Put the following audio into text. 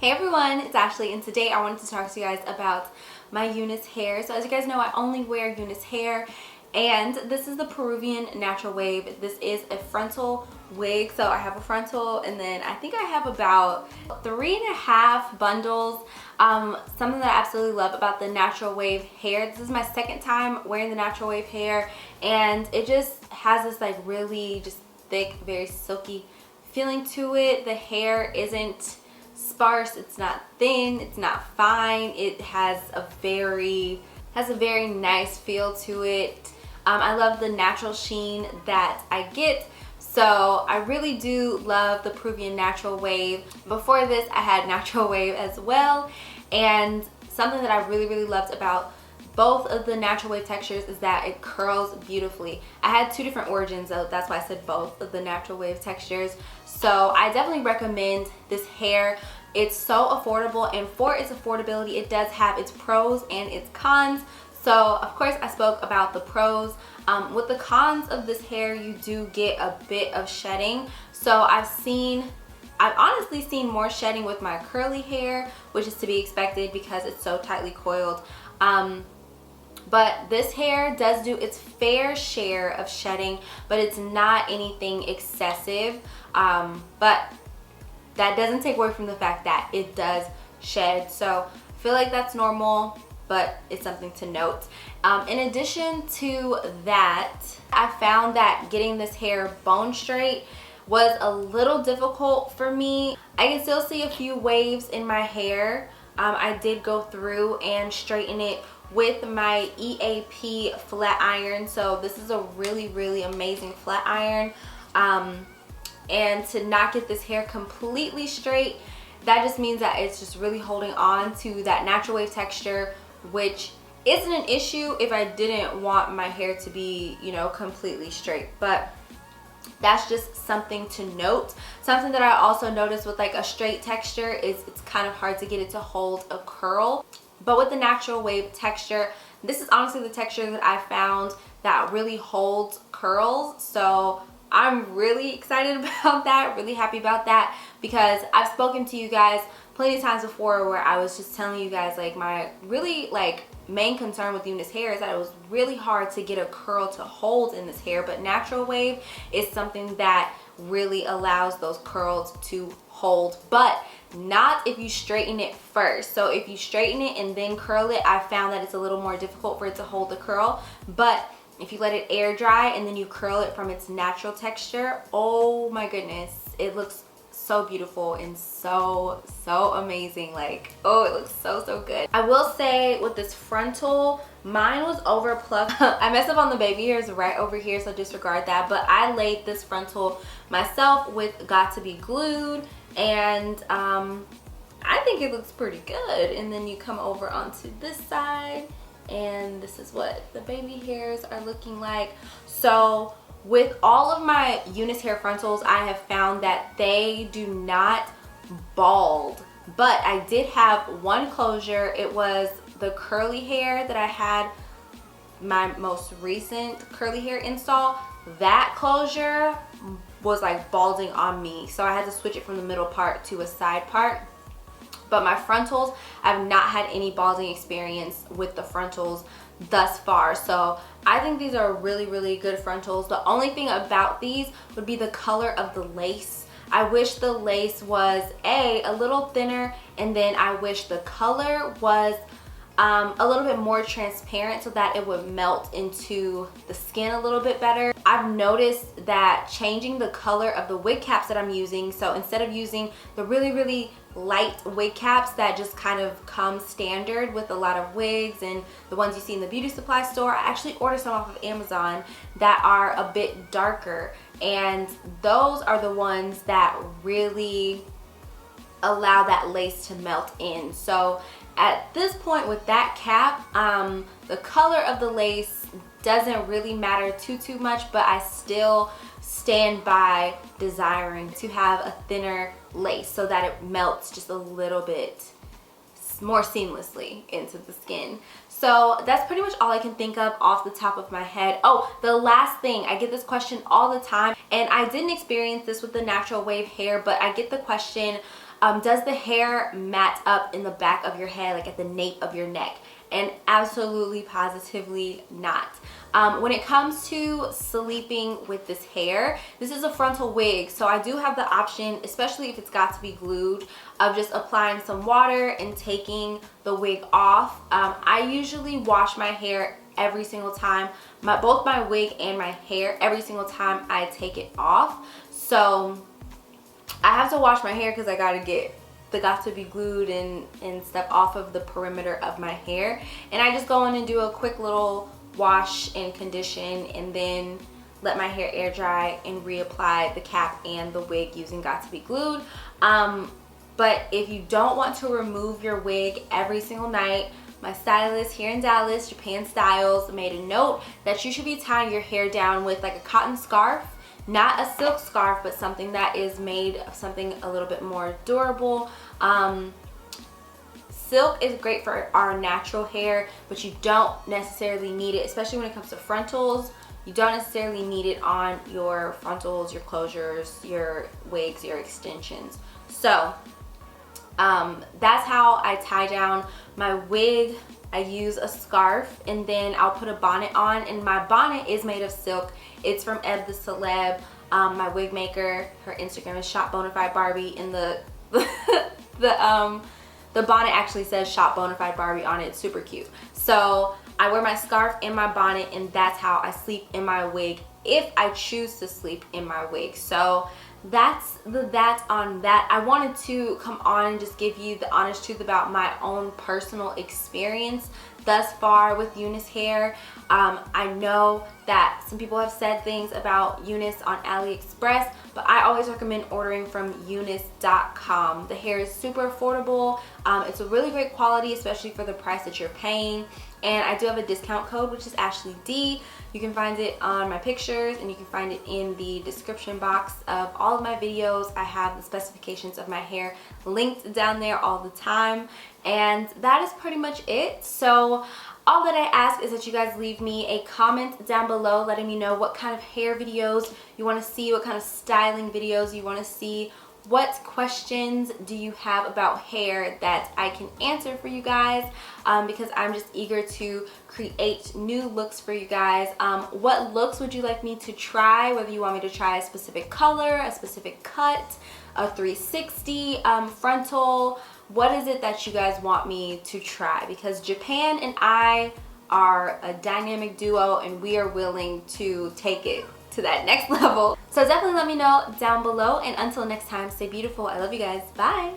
Hey everyone, it's Ashley, and today I wanted to talk to you guys about my UNice hair. So as you guys know, I only wear UNice hair, and this is the Peruvian natural wave. This is a frontal wig, so I have a frontal, and then I think I have about 3.5 bundles. Something that I absolutely love about the natural wave hair, this is my second time wearing the natural wave hair, and it just has this like really just thick, very silky feeling to it. The hair isn't sparse, it's not thin, it's not fine. It has a very nice feel to it. I love the natural sheen that I get, so I really do love the Peruvian natural wave. Before this I had natural wave as well, and something that I really loved about both of the natural wave textures is that it curls beautifully. I had two different origins, though, that's why I said both of the natural wave textures. So I definitely recommend this hair. It's so affordable, and for its affordability, it does have its pros and its cons. So of course I spoke about the pros. With the cons of this hair, you do get a bit of shedding. So I've honestly seen more shedding with my curly hair, which is to be expected because it's so tightly coiled. But this hair does do its fair share of shedding, but it's not anything excessive. But that doesn't take away from the fact that it does shed. So I feel like that's normal, but it's something to note. In addition to that, I found that getting this hair bone straight was a little difficult for me. I can still see a few waves in my hair. I did go through and straighten it with my EAP flat iron. So this is a really amazing flat iron. And to not get this hair completely straight, that just means that it's just really holding on to that natural wave texture, which isn't an issue if I didn't want my hair to be, you know, completely straight. But that's just something to note. Something that I also noticed with like a straight texture is it's kind of hard to get it to hold a curl. But with the natural wave texture, this is honestly the texture that I found that really holds curls. So I'm really excited about that, really happy about that, because I've spoken to you guys plenty of times before where I was just telling you guys like my really like main concern with UNice hair is that it was really hard to get a curl to hold in this hair, but natural wave is something that really allows those curls to hold, but not if you straighten it first. So if you straighten it and then curl it, I found that it's a little more difficult for it to hold the curl. But if you let it air dry and then you curl it from its natural texture, oh my goodness, it looks so beautiful and so amazing. Like, oh, it looks so good. I will say with this frontal, mine was over plucked. I messed up on the baby hairs right over here, so disregard that. But I laid this frontal myself with Got to Be Glued, and I think it looks pretty good. And then you come over onto this side, and this is what the baby hairs are looking like. So with all of my UNice hair frontals, I have found that they do not bald, but I did have one closure. It was the curly hair that I had my most recent curly hair install. That closure was like balding on me, so I had to switch it from the middle part to a side part. But my frontals, I've not had any balding experience with the frontals thus far. So I think these are really good frontals. The only thing about these would be the color of the lace. I wish the lace was a little thinner, and then I wish the color was a little bit more transparent so that it would melt into the skin a little bit better. I've noticed that changing the color of the wig caps that I'm using, so instead of using the really light wig caps that just kind of come standard with a lot of wigs and the ones you see in the beauty supply store, I actually ordered some off of Amazon that are a bit darker, and those are the ones that really allow that lace to melt in. So at this point with that cap, the color of the lace doesn't really matter too much, but I still stand by desiring to have a thinner lace so that it melts just a little bit more seamlessly into the skin. So that's pretty much all I can think of off the top of my head. Oh, the last thing, I get this question all the time, and I didn't experience this with the natural wave hair, but I get the question Does the hair mat up in the back of your head, like at the nape of your neck? And absolutely positively not. When it comes to sleeping with this hair, this is a frontal wig, so I do have the option, especially if it's got to be glued, of just applying some water and taking the wig off. I usually wash my hair every single time, both my wig and my hair, every single time I take it off. So I have to wash my hair because I gotta get the got to be glued and stuff off of the perimeter of my hair, and I just go in and do a quick little wash and condition, and then let my hair air dry and reapply the cap and the wig using got to be glued. But if you don't want to remove your wig every single night, my stylist here in Dallas, Japan Styles, made a note that you should be tying your hair down with like a cotton scarf. Not a silk scarf, but something that is made of something a little bit more durable. Silk is great for our natural hair, but you don't necessarily need it, especially when it comes to frontals. You don't necessarily need it on your frontals, your closures, your wigs, your extensions. So that's how I tie down my wig. I use a scarf, and then I'll put a bonnet on, and my bonnet is made of silk. It's from Eb the Celeb, my wig maker. Her Instagram is Shop Bonafide Barbie, and the bonnet actually says Shop Bonafide Barbie on it. It's super cute. So I wear my scarf and my bonnet, and that's how I sleep in my wig if I choose to sleep in my wig. So that's on that. I wanted to come on and just give you the honest truth about my own personal experience thus far with UNice hair. I know that some people have said things about UNice on AliExpress, but I always recommend ordering from unice.com. The hair is super affordable. It's a really great quality, especially for the price that you're paying. And I do have a discount code, which is Ashley D. You can find it on my pictures, and you can find it in the description box of all of my videos. I have the specifications of my hair linked down there all the time. And that is pretty much it. So all that I ask is that you guys leave me a comment down below letting me know what kind of hair videos you want to see, what kind of styling videos you want to see. What questions do you have about hair that I can answer for you guys? Because I'm just eager to create new looks for you guys. What looks would you like me to try? Whether you want me to try a specific color, a specific cut, a 360, frontal. What is it that you guys want me to try? Because Japan and I are a dynamic duo, and we are willing to take it to that next level. So definitely let me know down below, and until next time, stay beautiful. I love you guys. Bye.